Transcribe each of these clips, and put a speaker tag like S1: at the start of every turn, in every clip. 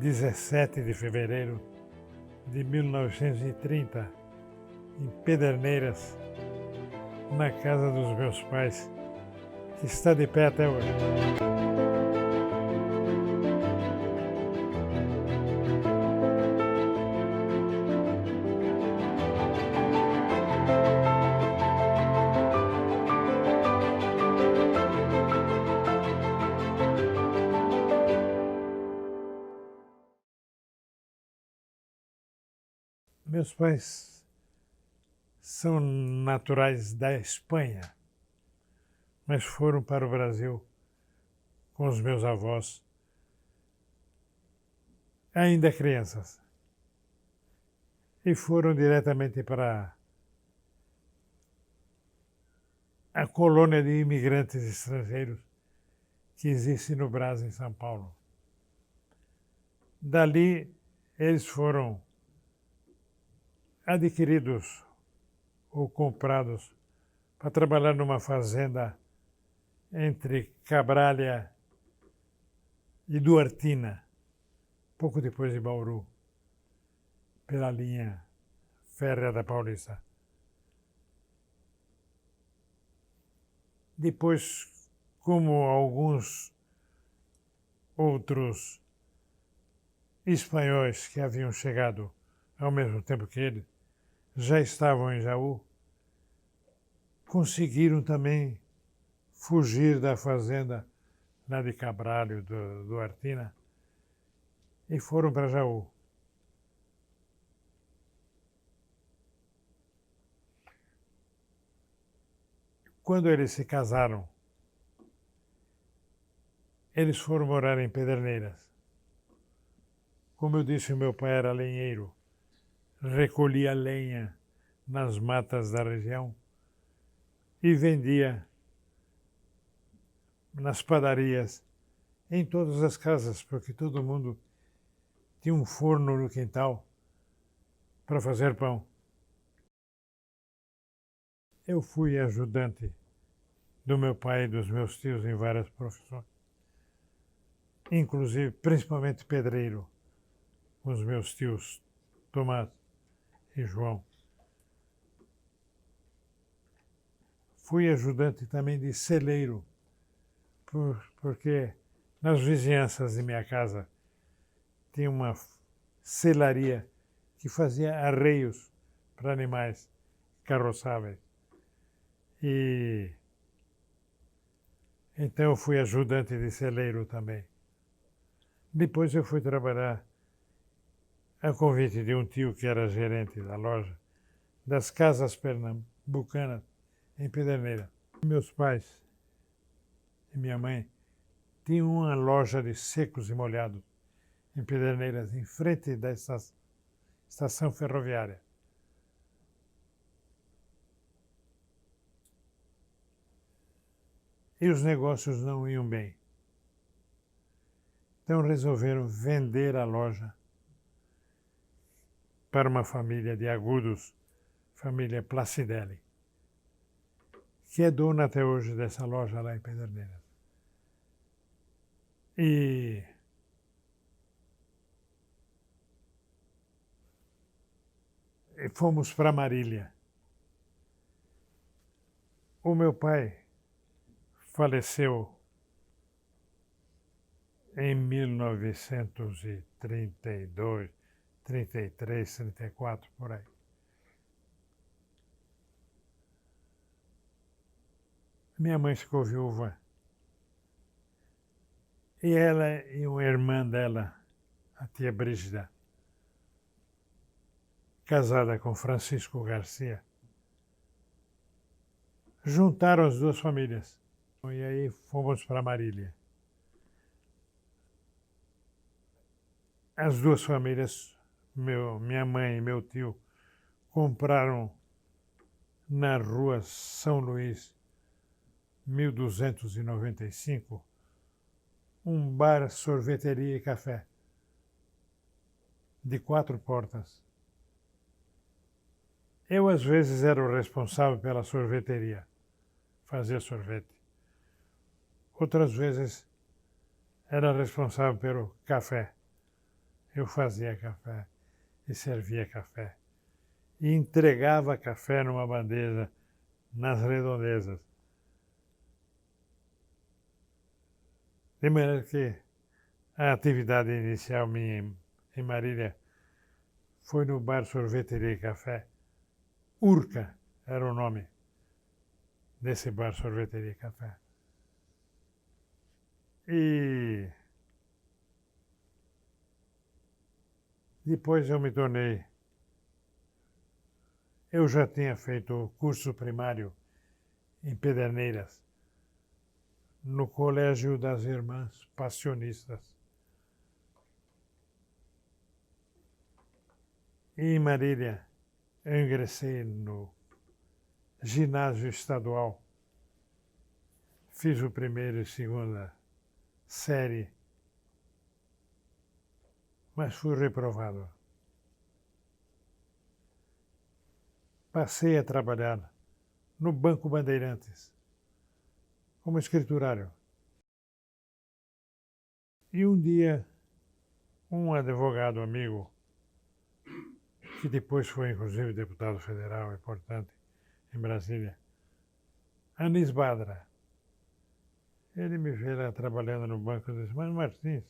S1: 17 de fevereiro de 1930, em Pederneiras, na casa dos meus pais, que está de pé até hoje. Meus pais são naturais da Espanha, mas foram para o Brasil com os meus avós, ainda crianças, e foram diretamente para a colônia de imigrantes estrangeiros que existe no Brás, em São Paulo. Dali, eles foram adquiridos ou comprados para trabalhar numa fazenda entre Cabralha e Duartina, pouco depois de Bauru, pela linha férrea da Paulista. Depois, como alguns outros espanhóis que haviam chegado ao mesmo tempo que ele, já estavam em Jaú, conseguiram também fugir da fazenda lá de Cabralho, do Artina, e foram para Jaú. Quando eles se casaram, eles foram morar em Pederneiras. Como eu disse, o meu pai era lenheiro, recolhia lenha nas matas da região e vendia nas padarias, em todas as casas, porque todo mundo tinha um forno no quintal para fazer pão. Eu fui ajudante do meu pai e dos meus tios em várias profissões, inclusive, principalmente pedreiro, com os meus tios Tomás e João. Fui ajudante também de celeiro, porque nas vizinhanças de minha casa tinha uma celaria que fazia arreios para animais carroçáveis. E então eu fui ajudante de celeiro também. Depois eu fui trabalhar a convite de um tio que era gerente da loja das Casas Pernambucanas em Pederneiras. Meus pais e minha mãe tinham uma loja de secos e molhados em Pederneiras, em frente da estação ferroviária. E os negócios não iam bem. Então resolveram vender a loja para uma família de Agudos, família Placidelli, que é dona até hoje dessa loja lá em Pederneiras. E fomos para Marília. O meu pai faleceu em 1932, 33, 34, por aí. Minha mãe ficou viúva. E ela e uma irmã dela, a tia Brígida, casada com Francisco Garcia, juntaram as duas famílias. E aí fomos para Marília. As duas famílias, minha mãe e meu tio, compraram na rua São Luís, 1295, um bar, sorveteria e café, de 4 portas. Eu, às vezes, era o responsável pela sorveteria, fazia sorvete. Outras vezes, era responsável pelo café, eu fazia café e servia café. E entregava café numa bandeja nas redondezas. De maneira que a atividade inicial minha em Marília foi no bar Sorveteria e Café. Urca era o nome desse bar Sorveteria e Café. E depois eu já tinha feito o curso primário em Pederneiras, no Colégio das Irmãs Passionistas. E em Marília, eu ingressei no ginásio estadual. Fiz o primeiro e segunda série, mas fui reprovado. Passei a trabalhar no Banco Bandeirantes, como escriturário. E um dia, um advogado amigo, que depois foi inclusive deputado federal importante em Brasília, Anis Badra, ele me vê lá trabalhando no banco e disse: mas Martins,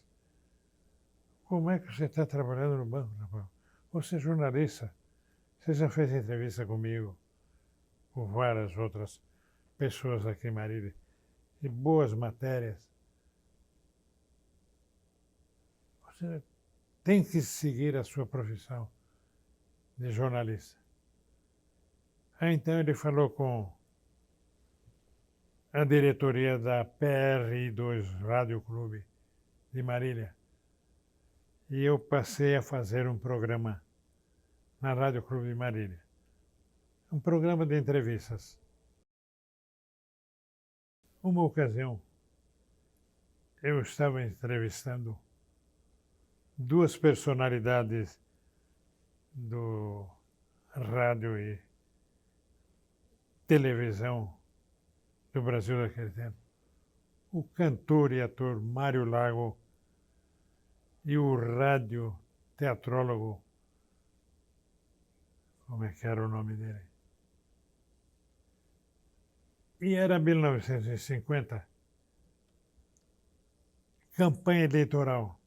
S1: como é que você está trabalhando no banco? Você é jornalista, você já fez entrevista comigo, com várias outras pessoas aqui em Marília, e boas matérias. Você tem que seguir a sua profissão de jornalista. Aí então ele falou com a diretoria da PRI2 Rádio Clube de Marília. E eu passei a fazer um programa na Rádio Clube de Marília. Um programa de entrevistas. Uma ocasião, eu estava entrevistando duas personalidades do rádio e televisão do Brasil daquele tempo. O cantor e ator Mário Lago e o rádio teatrólogo, como é que era o nome dele? E era 1950, campanha eleitoral.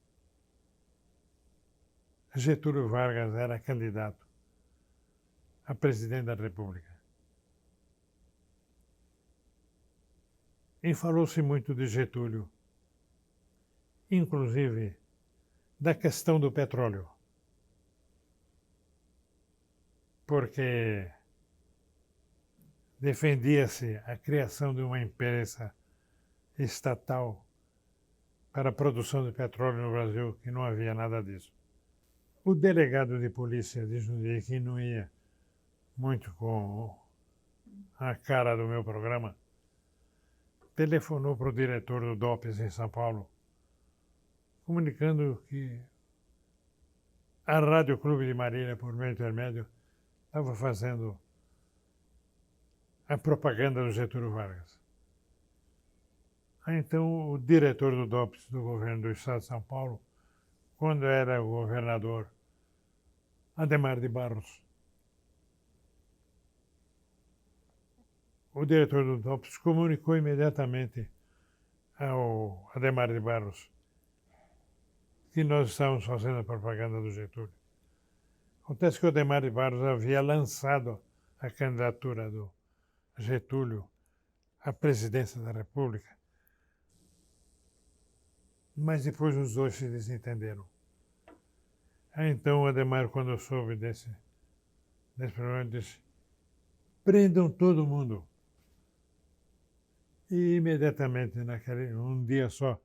S1: Getúlio Vargas era candidato a presidente da República. E falou-se muito de Getúlio, inclusive da questão do petróleo. Porque defendia-se a criação de uma empresa estatal para a produção de petróleo no Brasil, que não havia nada disso. O delegado de polícia de Jundiaí, que não ia muito com a cara do meu programa, telefonou para o diretor do DOPS em São Paulo, comunicando que a Rádio Clube de Marília, por meu intermédio, estava fazendo a propaganda do Getúlio Vargas. Aí, então, o diretor do DOPS do governo do Estado de São Paulo, quando era o governador Adhemar de Barros, o diretor do DOPS comunicou imediatamente ao Adhemar de Barros que nós estávamos fazendo a propaganda do Getúlio. Acontece que o Adhemar de Barros havia lançado a candidatura do Getúlio à presidência da República, mas depois os dois se desentenderam. Aí então o Adhemar, quando soube desse problema, disse: prendam todo mundo. E imediatamente, um dia só,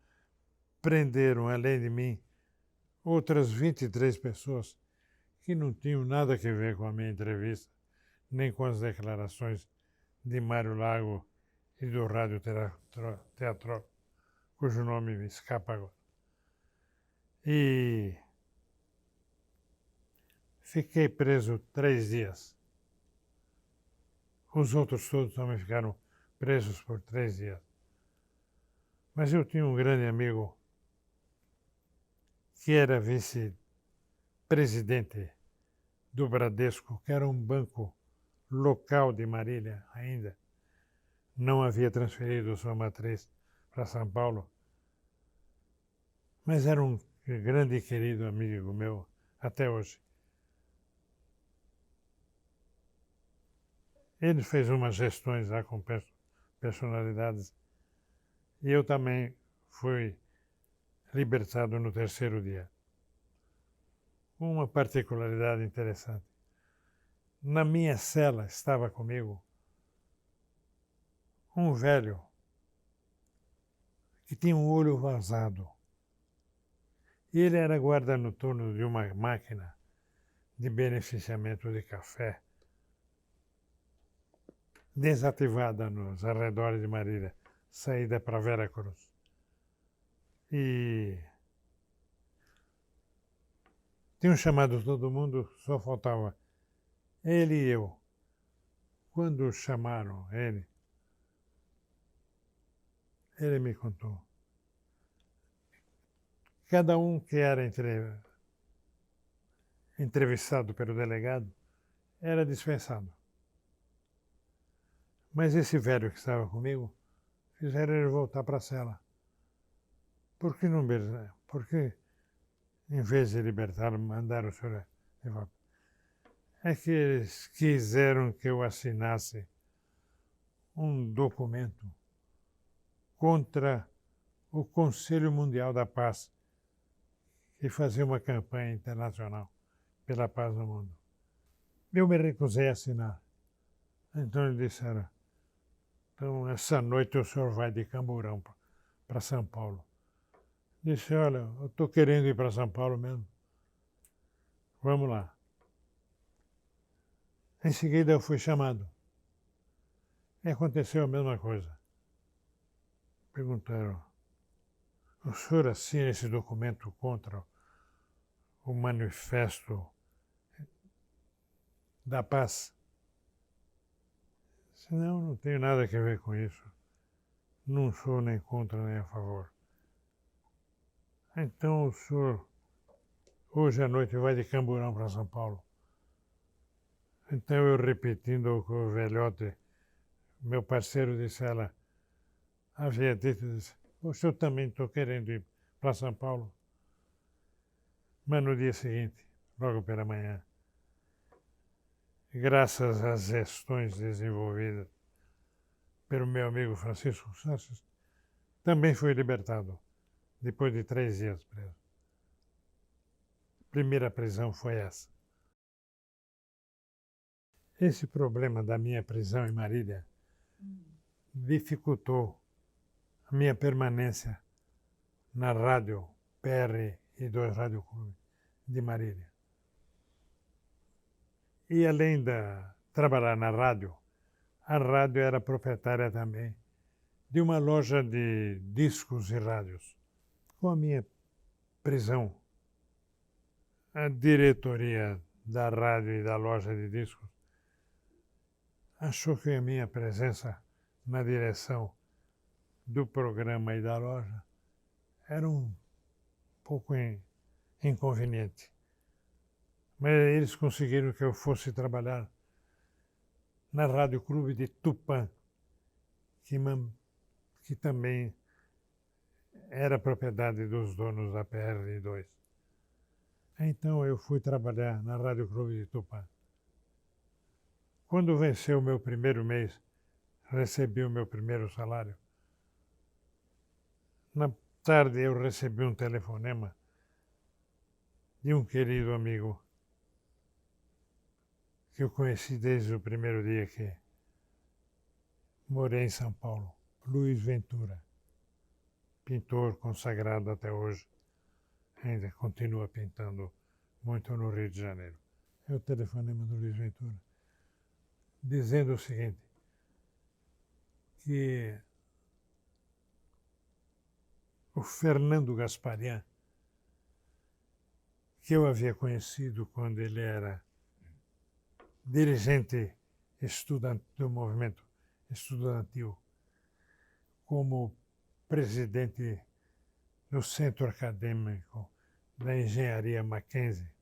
S1: prenderam, além de mim, outras 23 pessoas que não tinham nada a ver com a minha entrevista, nem com as declarações de Mário Lago e do Rádio Teatro, cujo nome me escapa agora. E fiquei preso 3 dias. Os outros todos também ficaram presos por 3 dias. Mas eu tinha um grande amigo que era vice presidente do Bradesco, que era um banco local de Marília ainda, não havia transferido sua matriz para São Paulo, mas era um grande e querido amigo meu até hoje. Ele fez umas gestões lá com personalidades e eu também fui libertado no terceiro dia. Uma particularidade interessante. Na minha cela estava comigo um velho que tinha um olho vazado. Ele era guarda noturno de uma máquina de beneficiamento de café desativada nos arredores de Marília, saída para Veracruz. E tinham chamado todo mundo, só faltava ele e eu. Quando chamaram ele me contou. Cada um que era entrevistado pelo delegado era dispensado. Mas esse velho que estava comigo fizeram ele voltar para a cela. Por que não? Porque em vez de libertar, mandaram o senhor de volta. É que eles quiseram que eu assinasse um documento contra o Conselho Mundial da Paz, que fazia uma campanha internacional pela paz no mundo. Eu me recusei a assinar. Então eles disseram, então essa noite o senhor vai de Camburão para São Paulo. Disse, olha, eu estou querendo ir para São Paulo mesmo. Vamos lá. Em seguida eu fui chamado. E aconteceu a mesma coisa. Perguntaram, o senhor assina esse documento contra o Manifesto da Paz? Disse, não tenho nada a ver com isso. Não sou nem contra nem a favor. Então o senhor, hoje à noite, vai de Camburão para São Paulo. Então eu repetindo com o velhote, meu parceiro disse, ela havia dito, disse, poxa, eu também estou querendo ir para São Paulo. Mas no dia seguinte, logo pela manhã, graças às gestões desenvolvidas pelo meu amigo Francisco Sanches, também fui libertado, depois de 3 dias preso. A primeira prisão foi essa. Esse problema da minha prisão em Marília dificultou a minha permanência na rádio PR-2 Rádio Clube de Marília. E além de trabalhar na rádio, a rádio era proprietária também de uma loja de discos e rádios. Com a minha prisão, a diretoria da rádio e da loja de discos achou que a minha presença na direção do programa e da loja era um pouco inconveniente. Mas eles conseguiram que eu fosse trabalhar na Rádio Clube de Tupã, que também era propriedade dos donos da PR2. Então eu fui trabalhar na Rádio Clube de Tupã. Quando venceu o meu primeiro mês, recebi o meu primeiro salário. Na tarde eu recebi um telefonema de um querido amigo que eu conheci desde o primeiro dia que morei em São Paulo, Luiz Ventura, pintor consagrado até hoje, ainda continua pintando muito no Rio de Janeiro. É o telefonema do Luiz Ventura, dizendo o seguinte, que o Fernando Gasparian, que eu havia conhecido quando ele era dirigente do movimento estudantil, como presidente do Centro Acadêmico da Engenharia Mackenzie,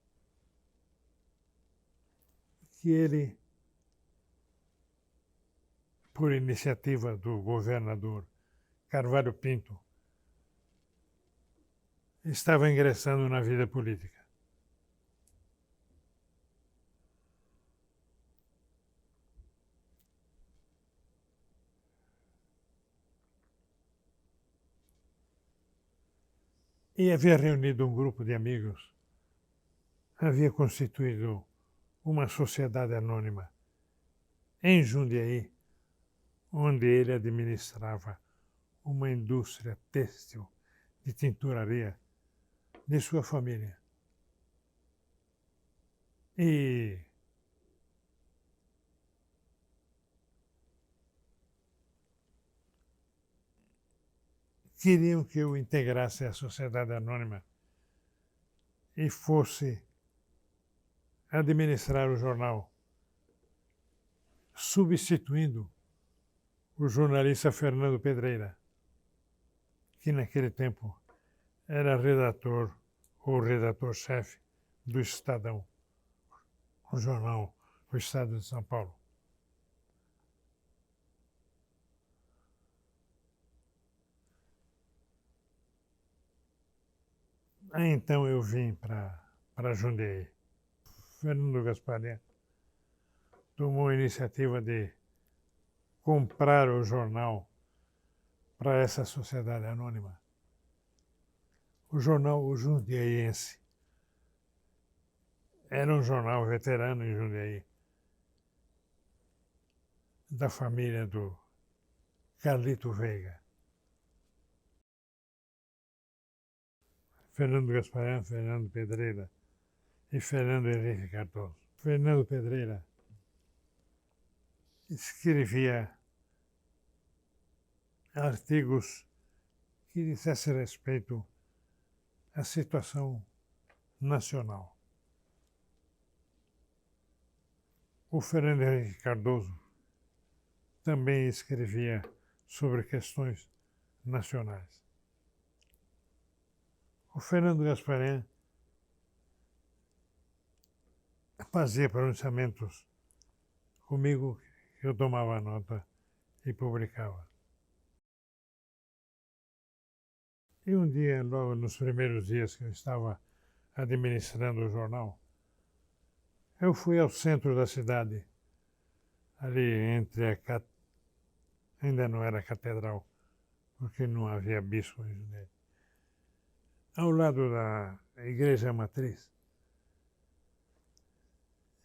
S1: que ele, por iniciativa do governador Carvalho Pinto, estava ingressando na vida política. E havia reunido um grupo de amigos, havia constituído uma sociedade anônima em Jundiaí, onde ele administrava uma indústria têxtil de tinturaria de sua família. E queriam que eu integrasse a sociedade anônima e fosse administrar o jornal, substituindo o jornalista Fernando Pedreira, que naquele tempo era redator ou redator-chefe do Estadão, o jornal do Estado de São Paulo. Aí então eu vim para Jundiaí. Fernando Gasparin tomou a iniciativa de comprar o jornal para essa sociedade anônima. O jornal O Jundiaiense era um jornal veterano em Jundiaí, da família do Carlito Veiga. Fernando Gasparin, Fernando Pedreira e Fernando Henrique Cardoso. Fernando Pedreira escrevia artigos que dissessem respeito à situação nacional. O Fernando Henrique Cardoso também escrevia sobre questões nacionais. O Fernando Gasparin fazia pronunciamentos comigo que eu tomava nota e publicava. E um dia, logo nos primeiros dias que eu estava administrando o jornal, eu fui ao centro da cidade, ali entre ainda não era catedral, porque não havia bispo em Jundiaí, ao lado da igreja matriz.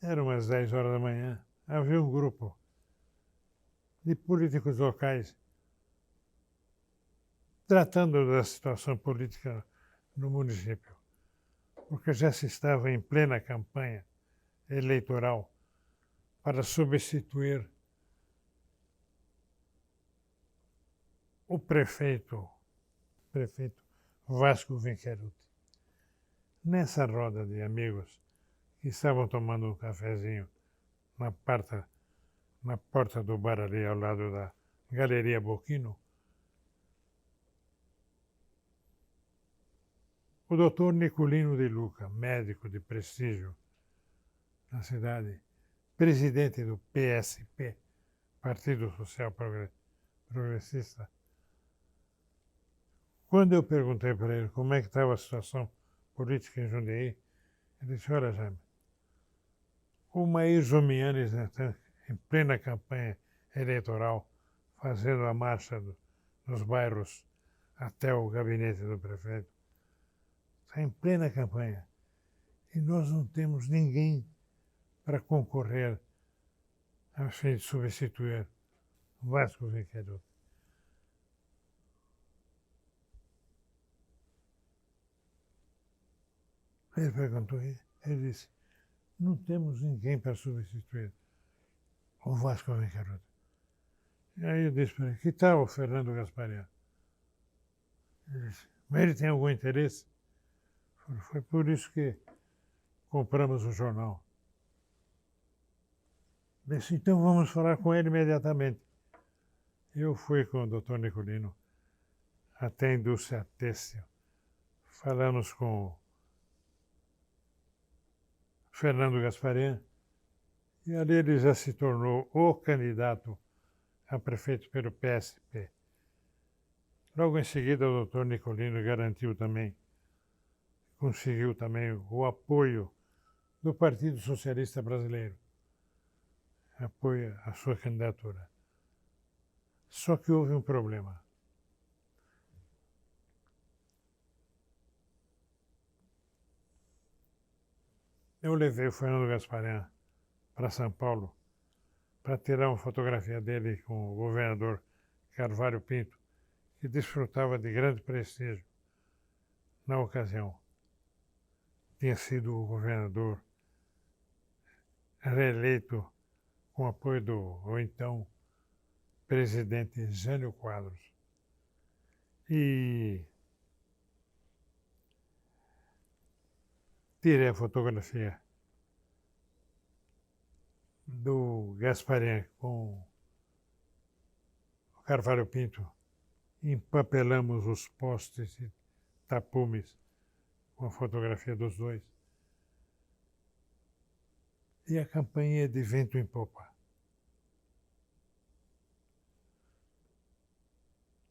S1: Eram umas 10 horas da manhã, havia um grupo de políticos locais tratando da situação política no município, porque já se estava em plena campanha eleitoral para substituir o prefeito Vasco Vinqueruti. Nessa roda de amigos que estavam tomando um cafezinho na porta do bar ali ao lado da Galeria Boquino, o doutor Nicolino de Luca, médico de prestígio na cidade, presidente do PSP, Partido Social Progressista. Quando eu perguntei para ele como é que estava a situação política em Jundiaí, ele disse: olha, Jaime, o Maír Zomianes, em plena campanha eleitoral, fazendo a marcha nos bairros até o gabinete do prefeito, está em plena campanha. E nós não temos ninguém para concorrer a fim de substituir Vasco Vinqueruti. Ele perguntou, ele disse: não temos ninguém para substituir o Vasco Vinqueruti. E aí eu disse para ele: que tal o Fernando Gasparin? Ele disse: mas ele tem algum interesse? Foi por isso que compramos o jornal. Eu disse: então vamos falar com ele imediatamente. Eu fui com o doutor Nicolino até a indústria têxtil. Falamos com o Fernando Gasparin E ali ele já se tornou o candidato a prefeito pelo PSP. Logo em seguida, o doutor Nicolino garantiu também, conseguiu também o apoio do Partido Socialista Brasileiro, apoio à sua candidatura. Só que houve um problema. Eu levei o Fernando Gasparin para São Paulo para tirar uma fotografia dele com o governador Carvalho Pinto, que desfrutava de grande prestígio na ocasião. Tinha sido o governador reeleito com apoio do então presidente Jânio Quadros. E tirei a fotografia do Gasparin com o Carvalho Pinto, empapelamos os postes e tapumes com a fotografia dos dois. E a campanha de vento em popa.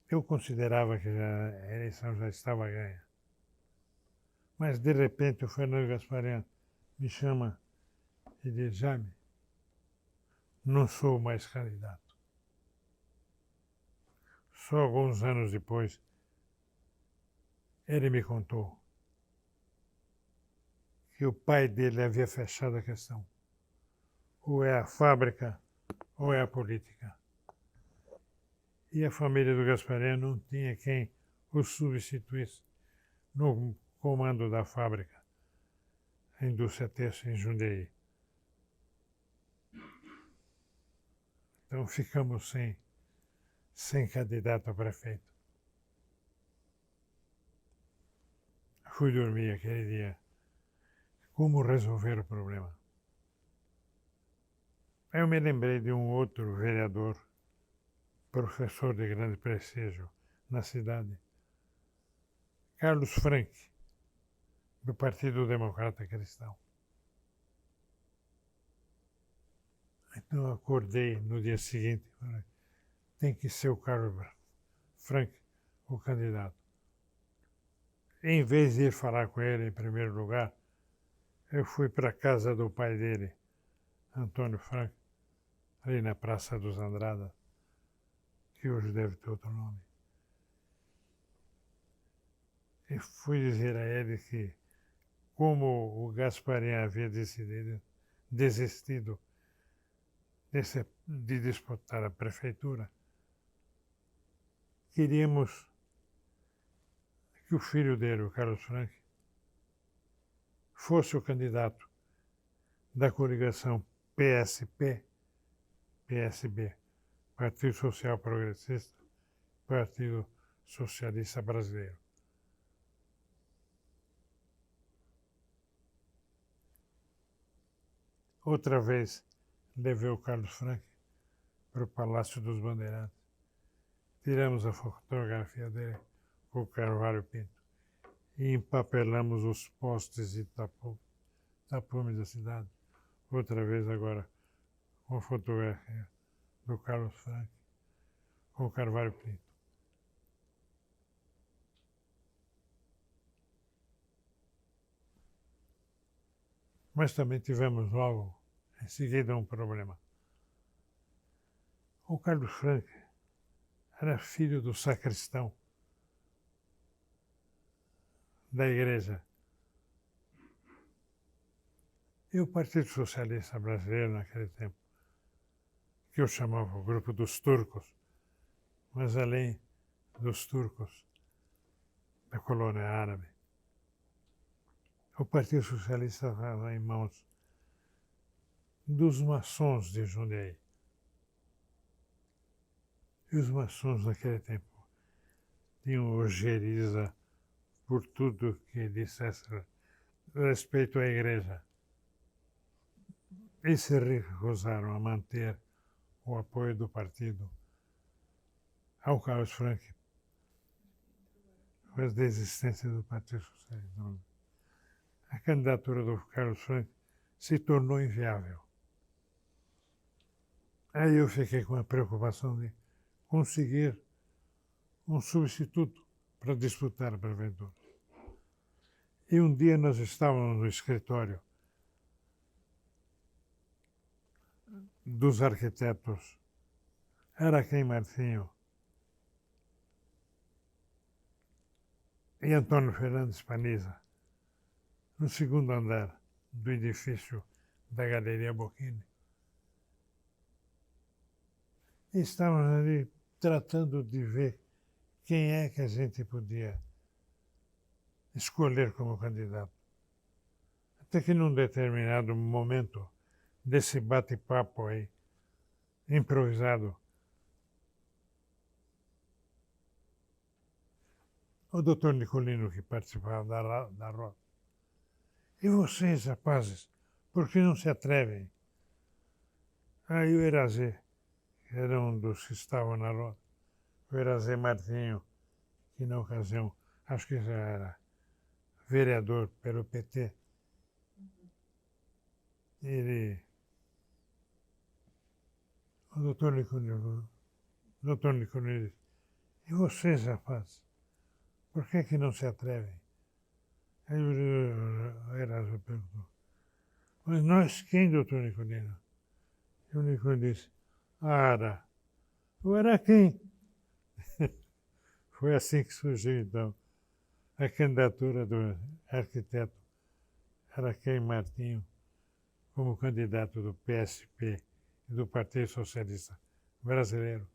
S1: Eu considerava que a eleição já estava ganha. Mas, de repente, o Fernando Gasparin me chama e diz: Jaime, não sou mais candidato. Só alguns anos depois, ele me contou que o pai dele havia fechado a questão. Ou é a fábrica, ou é a política. E a família do Gasparin não tinha quem o substituísse no comando da fábrica, a indústria têxtil em Jundiaí. Então ficamos sem candidato a prefeito. Fui dormir aquele dia. Como resolver o problema? Eu me lembrei de um outro vereador, professor de grande prestígio na cidade, Carlos Frank, do Partido Democrata Cristão. Então eu acordei no dia seguinte, falei, tem que ser o Carlos Frank o candidato. Em vez de ir falar com ele em primeiro lugar, eu fui para a casa do pai dele, Antônio Frank, ali na Praça dos Andradas, que hoje deve ter outro nome. E fui dizer a ele que, como o Gasparin havia desistido de disputar a prefeitura, queríamos que o filho dele, o Carlos Frank, fosse o candidato da coligação PSP-PSB, Partido Social Progressista, Partido Socialista Brasileiro. Outra vez levei o Carlos Frank para o Palácio dos Bandeirantes. Tiramos a fotografia dele com o Carvalho Pinto e empapelamos os postes e tapumes da cidade. Outra vez agora com a fotografia do Carlos Frank com o Carvalho Pinto. Mas também tivemos logo em seguida um problema. O Carlos Frank era filho do sacristão da igreja. E o Partido Socialista Brasileiro, naquele tempo, que eu chamava o grupo dos turcos, mas além dos turcos da colônia árabe, o Partido Socialista estava em mãos dos maçons de Jundiaí. E os maçons naquele tempo tinham ojeriza por tudo que dissesse respeito à igreja. E se recusaram a manter o apoio do partido ao Carlos Frank, com a desistência do Partido Socialista. A candidatura do Carlos Frank se tornou inviável. Aí eu fiquei com a preocupação de conseguir um substituto para disputar a prefeitura. E um dia nós estávamos no escritório dos arquitetos Araquém Martinho e Antônio Fernandes Paniza, no segundo andar do edifício da Galeria Bocchini. E estávamos ali tratando de ver quem é que a gente podia escolher como candidato. Até que num determinado momento desse bate-papo aí, improvisado, o doutor Nicolino, que participava da roda, e vocês, rapazes, por que não se atrevem? Aí o Erazê, que era um dos que estavam na roda, o Erazê Martinho, que na ocasião, acho que já era vereador pelo PT, o doutor Nicolino disse, e vocês, rapazes, por que não se atrevem? Aí o Erazê perguntou, mas nós quem, doutor Nicolino? E o Nicolino disse, Ara. O Araquém. Foi assim que surgiu, então, a candidatura do arquiteto Araquém Martinho como candidato do PSP e do Partido Socialista Brasileiro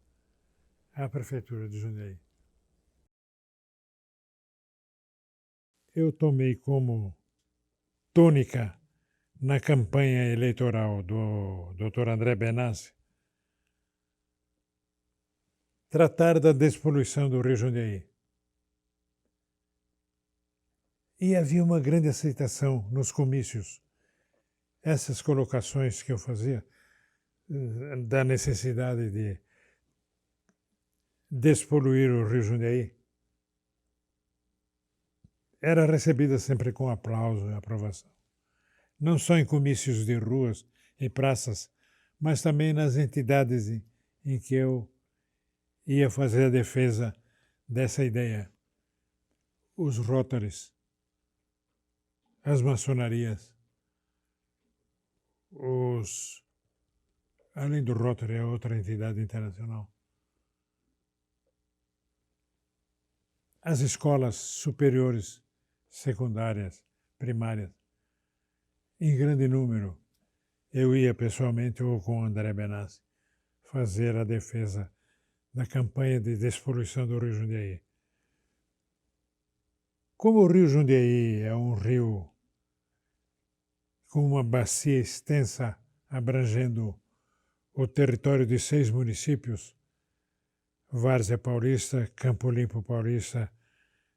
S1: à Prefeitura de Jundiaí. Eu tomei como tônica na campanha eleitoral do Dr. André Benassi tratar da despoluição do Rio Jundiaí. E havia uma grande aceitação nos comícios. Essas colocações que eu fazia da necessidade de despoluir o Rio Jundiaí era recebida sempre com aplauso e aprovação. Não só em comícios de ruas e praças, mas também nas entidades em que eu ia fazer a defesa dessa ideia. Os Rotaries, as maçonarias, além do Rotary, é outra entidade internacional. As escolas superiores, secundárias, primárias, em grande número, eu ia pessoalmente ou com o André Benassi fazer a defesa da campanha de despoluição do Rio Jundiaí. Como o Rio Jundiaí é um rio com uma bacia extensa abrangendo o território de 6 municípios, Várzea Paulista, Campo Limpo Paulista,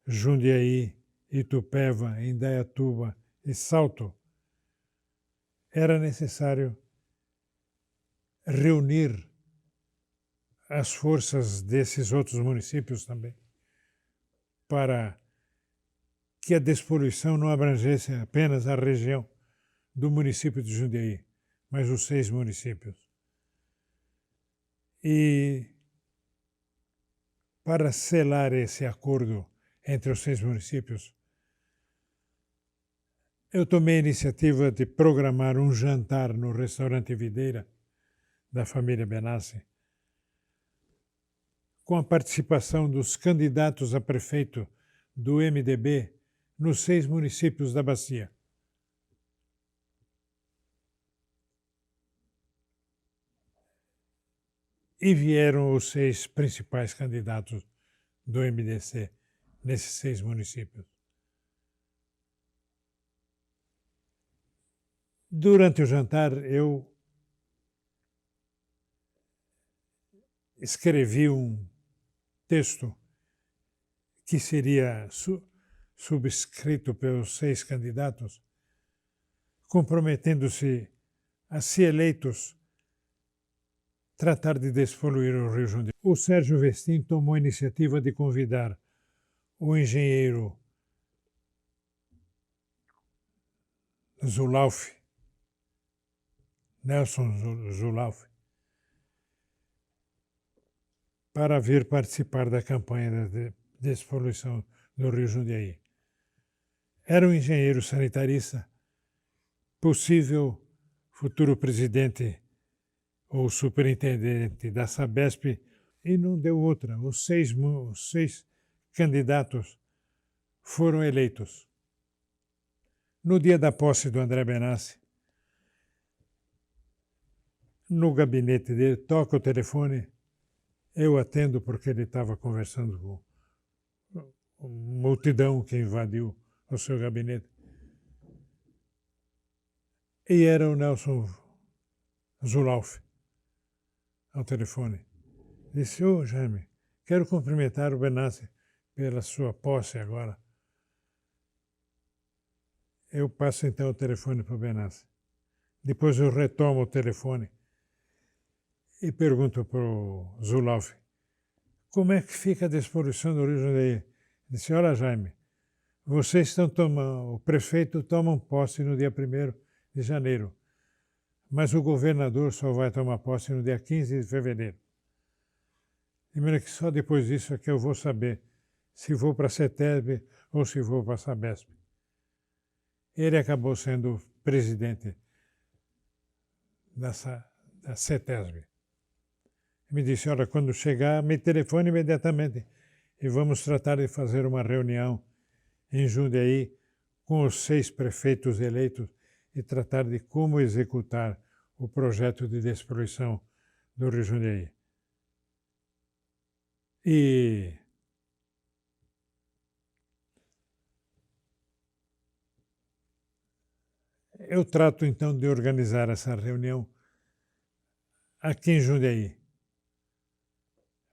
S1: Jundiaí, Itupeva, Indaiatuba e Salto, era necessário reunir as forças desses outros municípios também, para que a despoluição não abrangesse apenas a região do município de Jundiaí, mas os 6 municípios. E para selar esse acordo entre os 6 municípios, eu tomei a iniciativa de programar um jantar no restaurante Videira, da família Benassi, com a participação dos candidatos a prefeito do MDB nos 6 municípios da bacia. E vieram os 6 principais candidatos do MDC nesses 6 municípios. Durante o jantar, eu escrevi um texto que seria subscrito pelos 6 candidatos, comprometendo-se a, se eleitos, tratar de despoluir o Rio Jundiaí. O Sérgio Vestim tomou a iniciativa de convidar o engenheiro Zulauff, Nelson Zulauff, para vir participar da campanha de despoluição do Rio Jundiaí. Era um engenheiro sanitarista, possível futuro presidente ou superintendente da Sabesp, e não deu outra. Os seis candidatos foram eleitos. No dia da posse do André Benassi, no gabinete dele, toca o telefone, eu atendo porque ele estava conversando com uma multidão que invadiu o seu gabinete. E era o Nelson Zulauff ao telefone. Disse: ô Jaime, quero cumprimentar o Benassi pela sua posse agora. Eu passo então o telefone para o Benassi. Depois eu retomo o telefone e pergunto para o Zulauff: como é que fica a despoluição do Rio Jundiaí? Disse: olha, Jaime, vocês estão tomando, o prefeito toma posse no dia 1º de janeiro, mas o governador só vai tomar posse no dia 15 de fevereiro. De maneira que só depois disso é que eu vou saber se vou para a CETESB ou se vou para a Sabesp. Ele acabou sendo presidente da CETESB. Me disse: olha, quando chegar, me telefone imediatamente e vamos tratar de fazer uma reunião em Jundiaí com os 6 prefeitos eleitos e tratar de como executar o projeto de despoluição do Rio Jundiaí. E eu trato então de organizar essa reunião aqui em Jundiaí.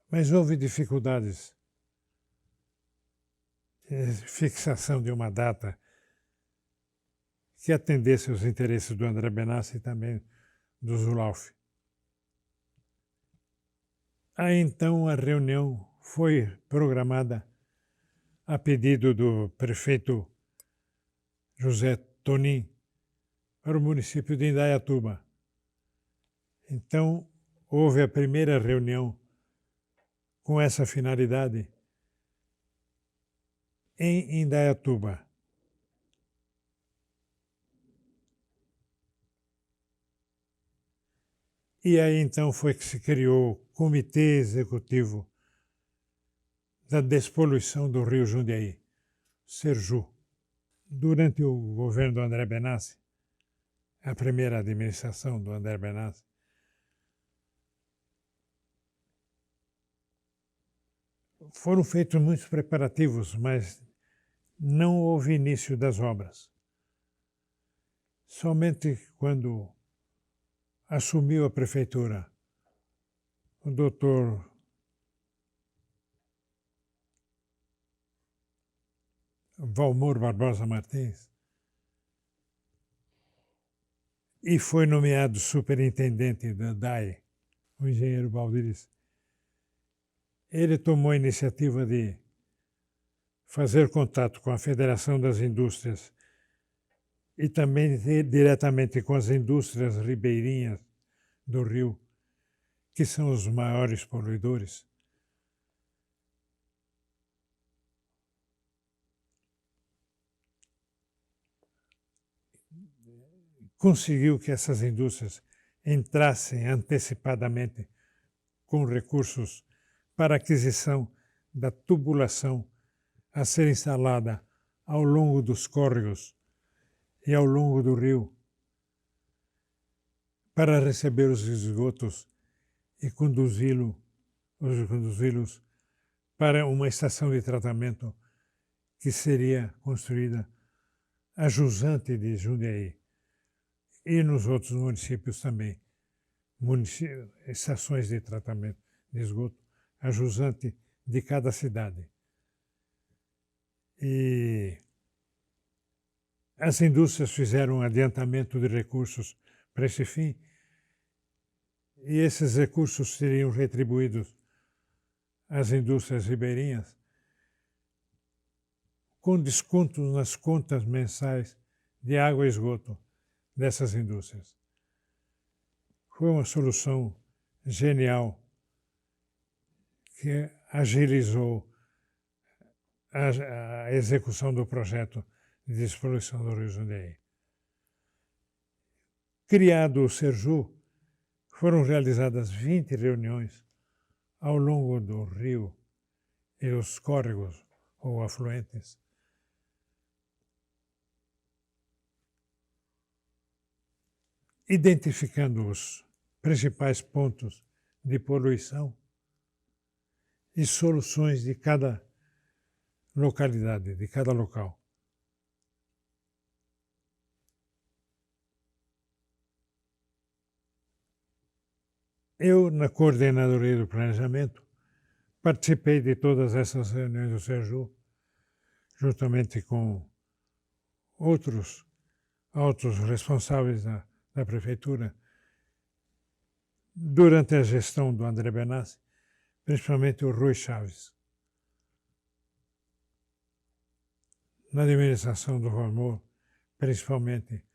S1: Mas houve dificuldades de fixação de uma data que atendesse aos interesses do André Benassi e também do Zulauff. Aí então a reunião foi programada a pedido do prefeito José Tonin para o município de Indaiatuba. Então houve a primeira reunião com essa finalidade em Indaiatuba. E aí então foi que se criou o Comitê Executivo da Despoluição do Rio Jundiaí, Serju. Durante o governo do André Benassi, a primeira administração do André Benassi, foram feitos muitos preparativos, mas não houve início das obras. Somente quando assumiu a prefeitura o doutor Valmor Barbosa Martins e foi nomeado superintendente da DAE, o engenheiro Baldiris. Ele tomou a iniciativa de fazer contato com a Federação das Indústrias e também diretamente com as indústrias ribeirinhas do rio, que são os maiores poluidores. Conseguiu que essas indústrias entrassem antecipadamente com recursos para aquisição da tubulação a ser instalada ao longo dos córregos e ao longo do rio, para receber os esgotos e conduzi-los para uma estação de tratamento que seria construída a jusante de Jundiaí e nos outros municípios também, estações de tratamento de esgoto a jusante de cada cidade. E as indústrias fizeram um adiantamento de recursos para esse fim, e esses recursos seriam retribuídos às indústrias ribeirinhas com descontos nas contas mensais de água e esgoto dessas indústrias. Foi uma solução genial que agilizou a execução do projeto de despoluição do Rio Jundiaí. Criado o Serju, foram realizadas 20 reuniões ao longo do rio e os córregos ou afluentes, identificando os principais pontos de poluição e soluções de cada localidade, de cada local. Eu, na coordenadoria do planejamento, participei de todas essas reuniões do Serju, juntamente com outros altos responsáveis da prefeitura, durante a gestão do André Benassi, principalmente o Rui Chaves. Na administração do Valmor, principalmente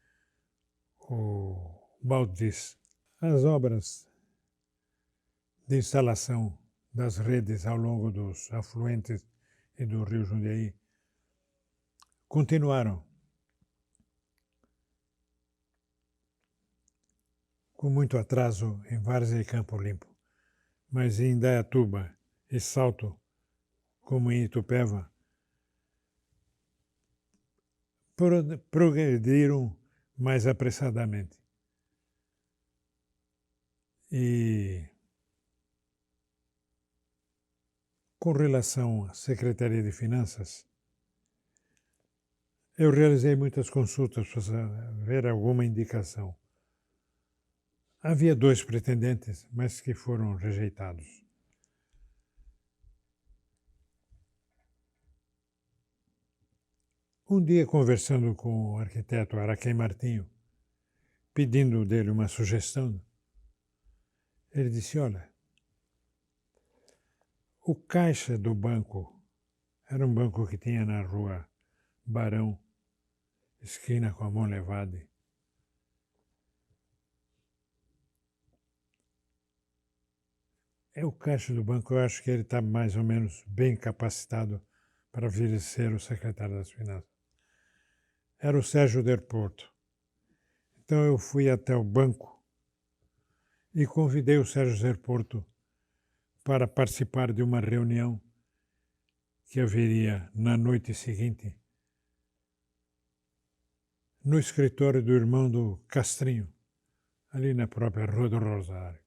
S1: o Baldiz. As obras de instalação das redes ao longo dos afluentes e do Rio Jundiaí continuaram com muito atraso em Várzea e Campo Limpo, mas em Indaiatuba e Salto, como em Itupeva, progrediram mais apressadamente. E com relação à Secretaria de Finanças, eu realizei muitas consultas para ver alguma indicação. Havia 2 pretendentes, mas que foram rejeitados. Um dia, conversando com o arquiteto Araquém Martinho, pedindo dele uma sugestão, ele disse, olha, o caixa do banco era um banco que tinha na rua Barão, esquina com a Monlevade. O caixa do banco, eu acho que ele está mais ou menos bem capacitado para vir a ser o secretário das Finanças. Era o Sérgio Del Porto. Então eu fui até o banco e convidei o Sérgio Del Porto para participar de uma reunião que haveria na noite seguinte no escritório do irmão do Castrinho, ali na própria Rua do Rosário.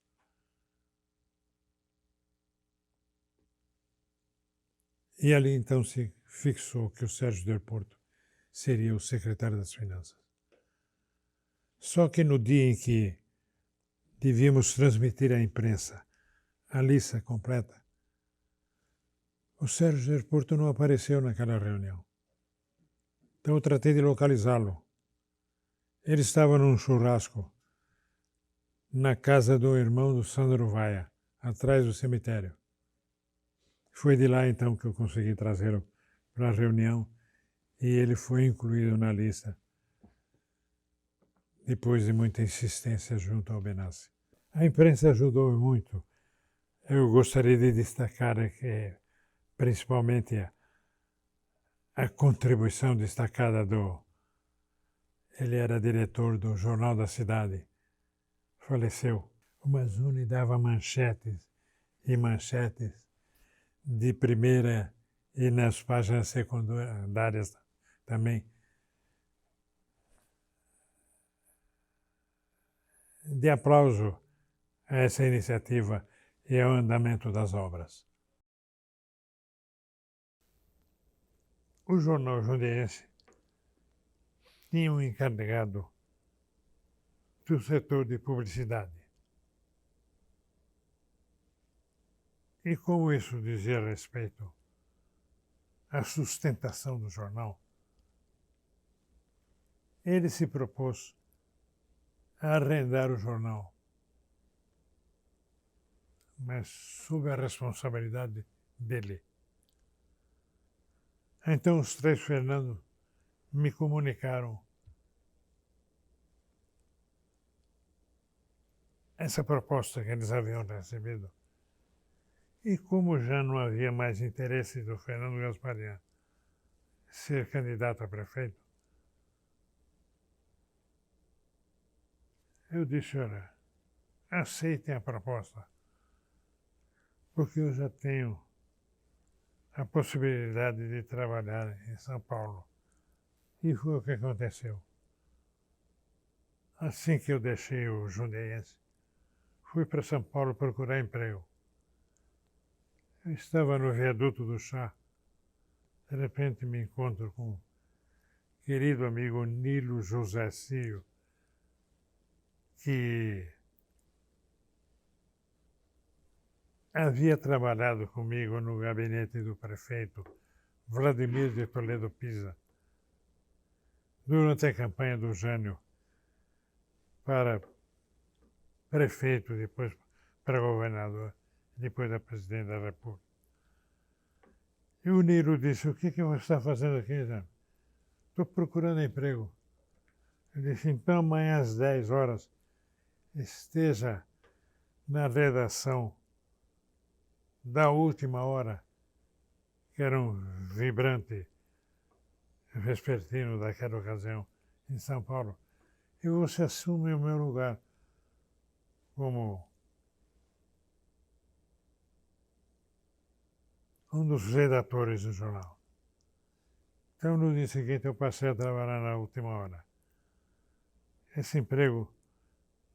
S1: E ali então se fixou que o Sérgio Del Porto seria o secretário das Finanças. Só que no dia em que devíamos transmitir à imprensa a lista completa, o Sérgio Del Porto não apareceu naquela reunião. Então eu tratei de localizá-lo. Ele estava num churrasco na casa do irmão do Sandro Vaia, atrás do cemitério. Foi de lá então que eu consegui trazê-lo para a reunião e ele foi incluído na lista depois de muita insistência junto ao Benassi. A imprensa ajudou muito. Eu gostaria de destacar que, principalmente a contribuição destacada ele era diretor do Jornal da Cidade, faleceu. O Mazzuni dava manchetes e manchetes de primeira e nas páginas secundárias também, de aplauso a essa iniciativa e ao andamento das obras. O jornal jundiense tinha um encarregado do setor de publicidade. E como isso dizia respeito à sustentação do jornal, ele se propôs a arrendar o jornal, mas sob a responsabilidade dele. Então os 3 Fernando me comunicaram essa proposta que eles haviam recebido, E como já não havia mais interesse do Fernando Gasparian ser candidato a prefeito, eu disse, olha, aceitem a proposta, porque eu já tenho a possibilidade de trabalhar em São Paulo. E foi o que aconteceu. Assim que eu deixei o Jundeiense, fui para São Paulo procurar emprego. Eu estava no viaduto do Chá. De repente me encontro com o querido amigo Nilo José Cio, que havia trabalhado comigo no gabinete do prefeito Vladimir de Toledo Pisa durante a campanha do Jânio para prefeito, depois para governador, depois da presidente da República. E o Nilo disse, o que você está fazendo aqui, Zé? Estou procurando emprego. Eu disse, então amanhã às 10 horas esteja na redação da Última Hora, que era um vibrante vespertino daquela ocasião em São Paulo, e você assume o meu lugar como um dos redatores do jornal. Então, no dia seguinte, eu passei a trabalhar na Última Hora. Esse emprego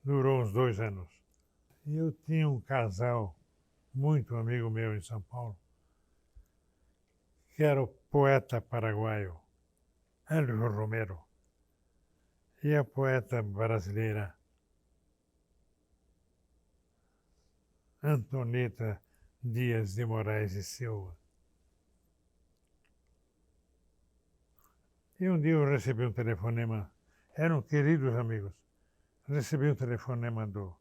S1: durou uns 2 anos. E eu tinha um casal muito amigo meu em São Paulo, que era o poeta paraguaio Hélio Romero e a poeta brasileira Antonita Dias de Moraes e Silva. E um dia eu recebi um telefonema, eram queridos amigos, recebi um telefonema do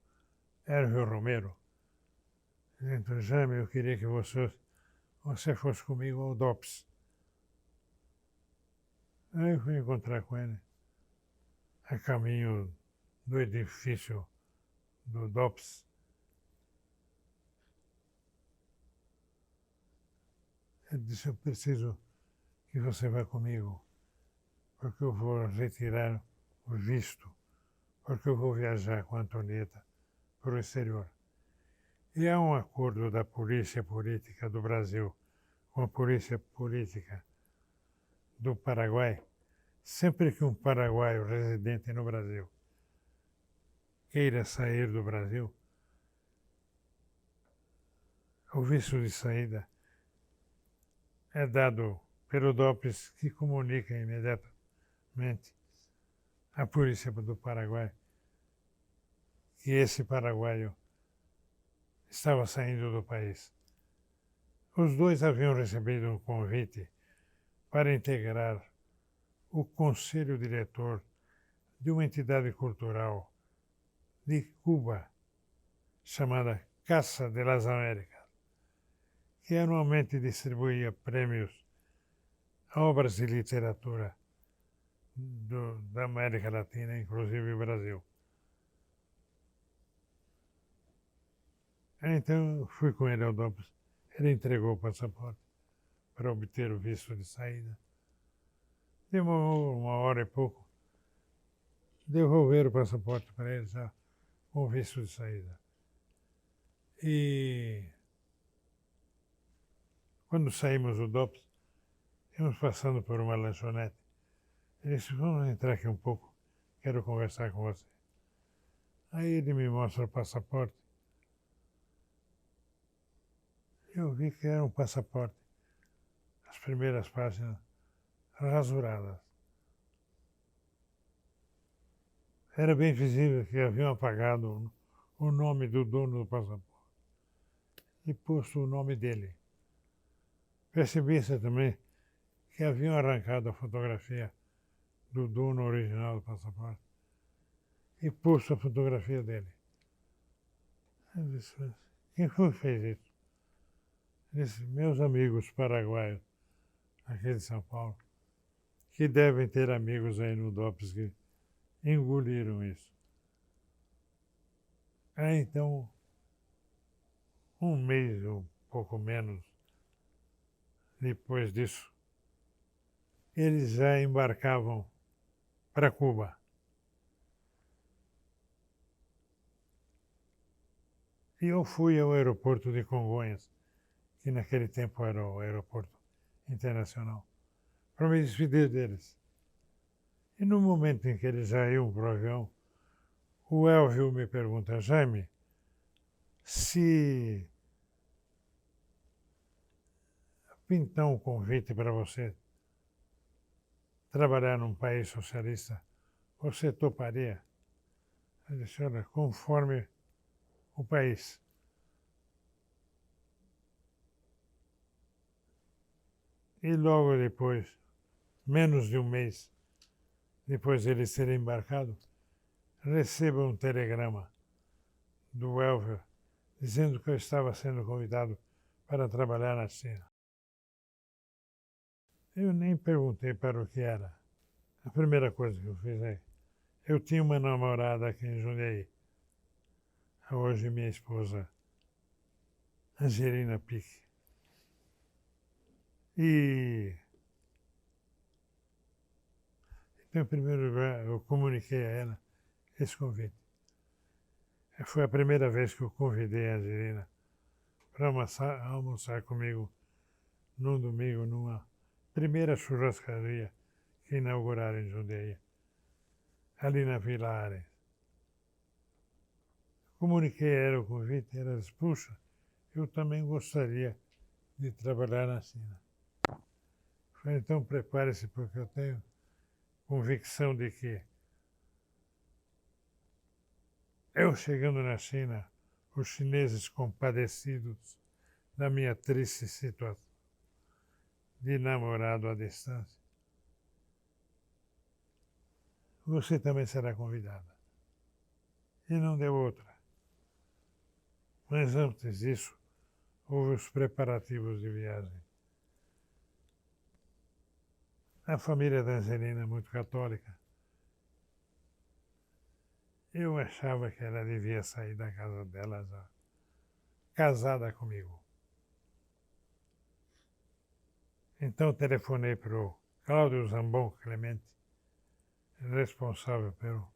S1: Hélio Romero, dizendo, Jaime, eu queria que você fosse comigo ao DOPS. Aí eu fui encontrar com ele, a caminho do edifício do DOPS. Ele disse, eu preciso que você vá comigo, porque eu vou retirar o visto, porque eu vou viajar com a Antonieta para o exterior. E há um acordo da Polícia Política do Brasil com a Polícia Política do Paraguai. Sempre que um paraguaio residente no Brasil queira sair do Brasil, o visto de saída é dado pelo DOPS, que comunica imediatamente à polícia do Paraguai que esse paraguaio estava saindo do país. Os dois haviam recebido um convite para integrar o conselho diretor de uma entidade cultural de Cuba, chamada Casa de las Américas, que anualmente distribuía prêmios a obras de literatura da América Latina, inclusive o Brasil. Então, eu fui com ele ao DOPS. Ele entregou o passaporte para obter o visto de saída. Demorou 1 hora e pouco. Devolveram o passaporte para ele já com o visto de saída. E quando saímos do DOPS, íamos passando por uma lanchonete. Ele disse, vamos entrar aqui um pouco, quero conversar com você. Aí ele me mostra o passaporte. Eu vi que era um passaporte, as primeiras páginas rasuradas. Era bem visível que haviam apagado o nome do dono do passaporte e posto o nome dele. Percebi-se também que haviam arrancado a fotografia do dono original do passaporte e posto a fotografia dele. Eu disse, quem foi que fez isso? Ele disse, meus amigos paraguaios, aqui de São Paulo, que devem ter amigos aí no DOPS que engoliram isso. Aí então, 1 mês ou pouco menos depois disso, eles já embarcavam para Cuba. E eu fui ao aeroporto de Congonhas, que naquele tempo era o aeroporto internacional, para me despedir deles. E no momento em que eles já iam para o avião, o Elvio me pergunta: Jaime, se pintar um convite para você trabalhar num país socialista, você toparia? Eu disse: olha, conforme o país. E logo depois, menos de um mês depois de eles terem embarcado, recebo um telegrama do Elvio dizendo que eu estava sendo convidado para trabalhar na China. Eu nem perguntei para o que era. A primeira coisa que eu fiz é: eu tinha uma namorada aqui em Jundiaí, hoje minha esposa, Angelina Pique. E, então, em primeiro lugar, eu comuniquei a ela esse convite. Foi a primeira vez que eu convidei a Angelina para almoçar comigo num domingo, numa primeira churrascaria que inauguraram em Jundiaí, ali na Vila Ares. Comuniquei a ela o convite e ela disse: puxa, eu também gostaria de trabalhar na China. Falei: então prepare-se, porque eu tenho convicção de que eu chegando na China, os chineses compadecidos da minha triste situação de namorado à distância, você também será convidada. E não deu outra. Mas antes disso, houve os preparativos de viagem. A família da Angelina é muito católica. Eu achava que ela devia sair da casa dela já casada comigo. Então telefonei para o Cláudio Zambon Clemente, responsável pelo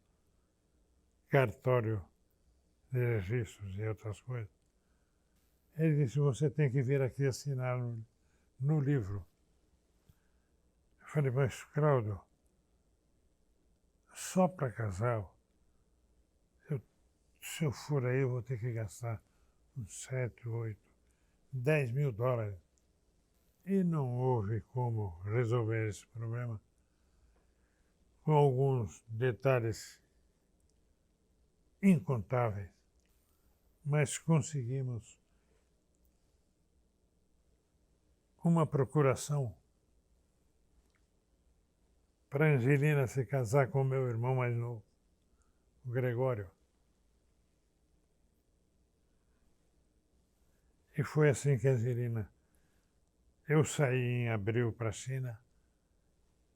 S1: cartório de registros e outras coisas. Ele disse: você tem que vir aqui assinar no livro. Eu falei: mas Cláudio, só para casal, se eu for aí eu vou ter que gastar uns 7, 8, 10 mil dólares. E não houve como resolver esse problema com alguns detalhes incontáveis, mas conseguimos uma procuração para Angelina se casar com meu irmão mais novo, o Gregório. E foi assim que a Angelina... Eu saí em abril para a China,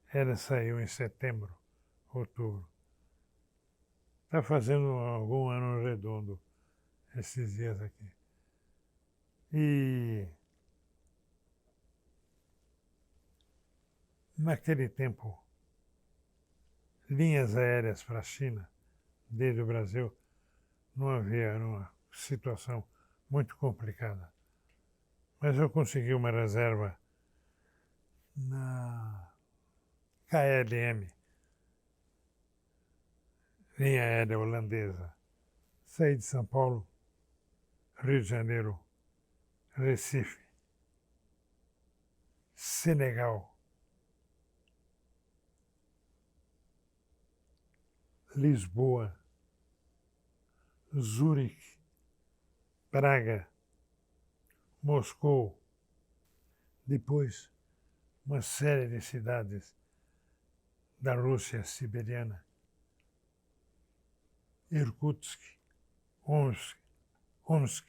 S1: ela saiu em setembro, outubro. Está fazendo algum ano redondo esses dias aqui. E naquele tempo, linhas aéreas para a China, desde o Brasil, não havia, era uma situação muito complicada. Mas eu consegui uma reserva na KLM, linha aérea holandesa. Saí de São Paulo, Rio de Janeiro, Recife, Senegal, Lisboa, Zurique, Praga, Moscou, depois uma série de cidades da Rússia siberiana, Irkutsk, Omsk,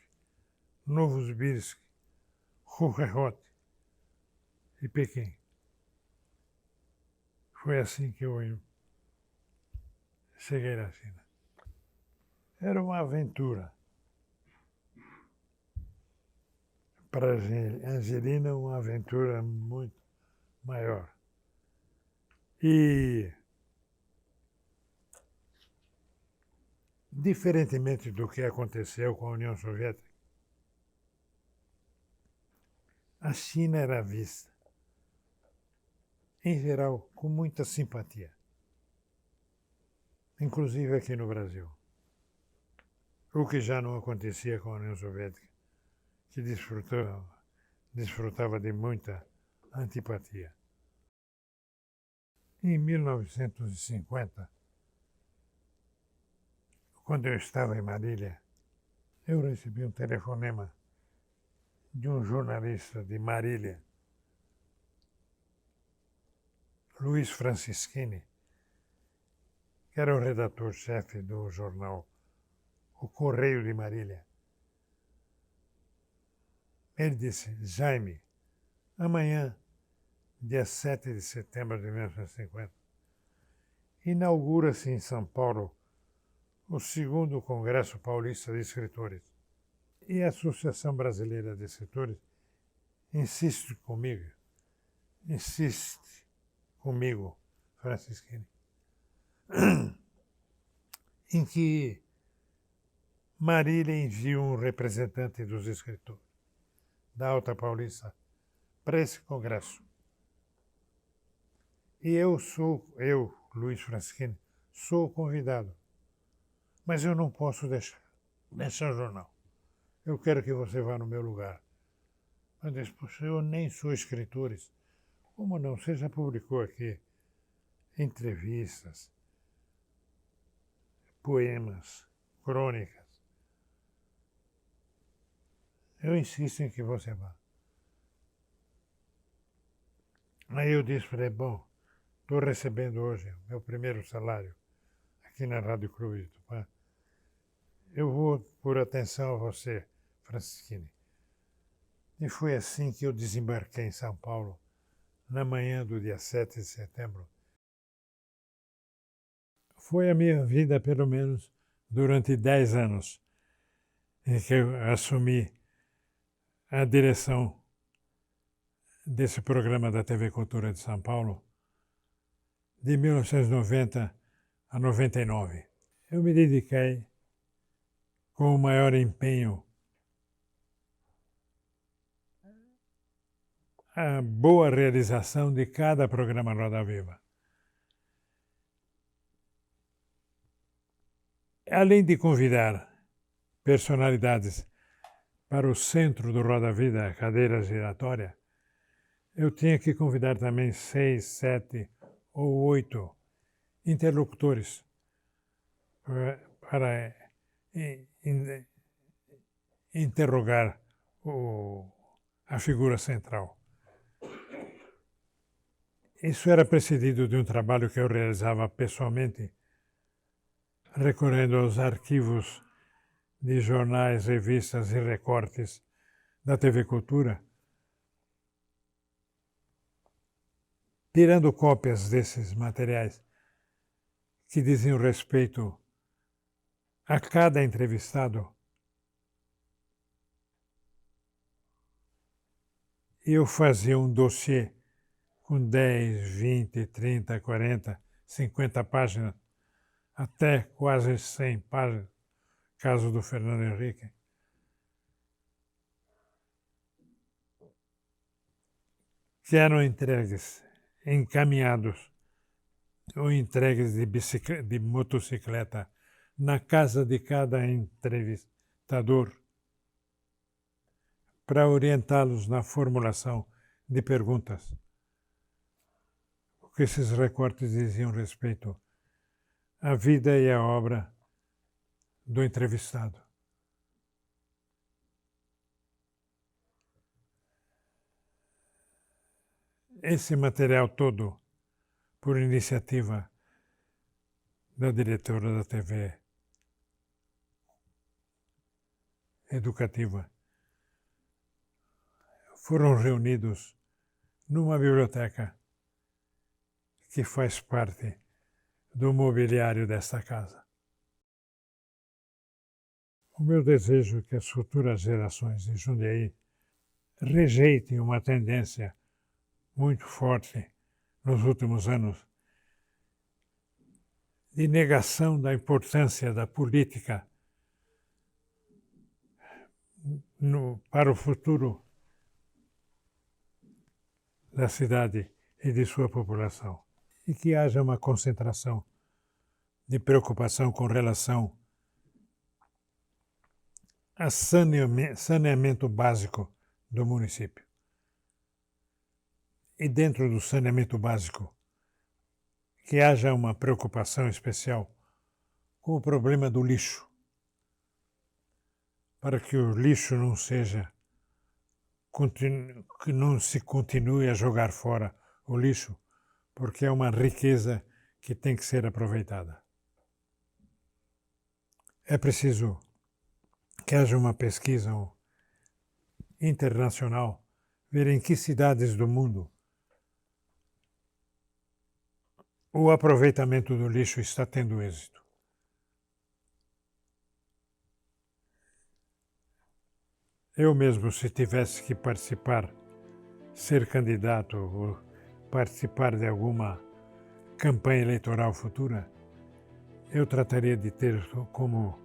S1: Novosibirsk, Khokhakhot e Pequim. Foi assim que eu cheguei na China. Era uma aventura. para Angelina uma aventura muito maior. E, diferentemente do que aconteceu com a União Soviética, a China era vista, em geral, com muita simpatia, inclusive aqui no Brasil. O que já não acontecia com a União Soviética, que desfrutava de muita antipatia. Em 1950, quando eu estava em Marília, eu recebi um telefonema de um jornalista de Marília, Luiz Francischini, que era o redator-chefe do jornal O Correio de Marília. Ele disse: Jaime, amanhã, dia 7 de setembro de 1950, inaugura-se em São Paulo o segundo Congresso Paulista de Escritores. E a Associação Brasileira de Escritores insiste comigo, Francischini, em que Marília envia um representante dos escritores da Alta Paulista para esse congresso. E eu, Luiz Francischini, sou convidado. Mas eu não posso deixar o jornal. Eu quero que você vá no meu lugar. Eu disse: poxa, eu nem sou escritor. Como não? Você já publicou aqui entrevistas, poemas, crônicas. Eu insisto em que você vá. Aí eu disse para ele: bom, estou recebendo hoje meu primeiro salário aqui na Rádio Clube de Tupã. Eu vou por atenção a você, Francischini. E foi assim que eu desembarquei em São Paulo, na manhã do dia 7 de setembro. Foi a minha vida, pelo menos, durante 10 anos, em que eu assumi a direção desse programa da TV Cultura de São Paulo, de 1990 a 99. Eu me dediquei com o maior empenho à boa realização de cada programa Roda Viva. Além de convidar personalidades para o centro do Roda Vida, a cadeira giratória, eu tinha que convidar também 6, 7 ou 8 interlocutores para interrogar a figura central. Isso era precedido de um trabalho que eu realizava pessoalmente, recorrendo aos arquivos de jornais, revistas e recortes da TV Cultura, tirando cópias desses materiais que diziam respeito a cada entrevistado. Eu fazia um dossiê com 10, 20, 30, 40, 50 páginas, até quase 100 páginas, caso do Fernando Henrique. Que eram entregues, encaminhados ou entregues de motocicleta na casa de cada entrevistador para orientá-los na formulação de perguntas. Porque esses recortes diziam respeito à vida e à obra do entrevistado. Esse material todo, por iniciativa da diretora da TV educativa, foram reunidos numa biblioteca que faz parte do mobiliário desta casa. O meu desejo é que as futuras gerações de Jundiaí rejeitem uma tendência muito forte nos últimos anos de negação da importância da política para o futuro da cidade e de sua população. E que haja uma concentração de preocupação com relação a saneamento básico do município. E dentro do saneamento básico, que haja uma preocupação especial com o problema do lixo, para que o lixo não seja, que não se continue a jogar fora o lixo, porque é uma riqueza que tem que ser aproveitada. É preciso que haja uma pesquisa internacional, ver em que cidades do mundo o aproveitamento do lixo está tendo êxito. Eu mesmo, se tivesse que participar, ser candidato ou participar de alguma campanha eleitoral futura, eu trataria de ter como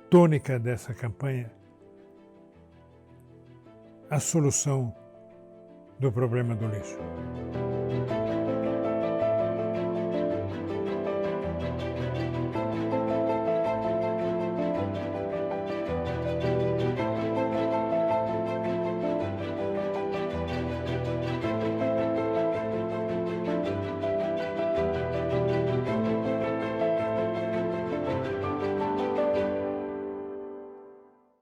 S1: tônica dessa campanha a solução do problema do lixo.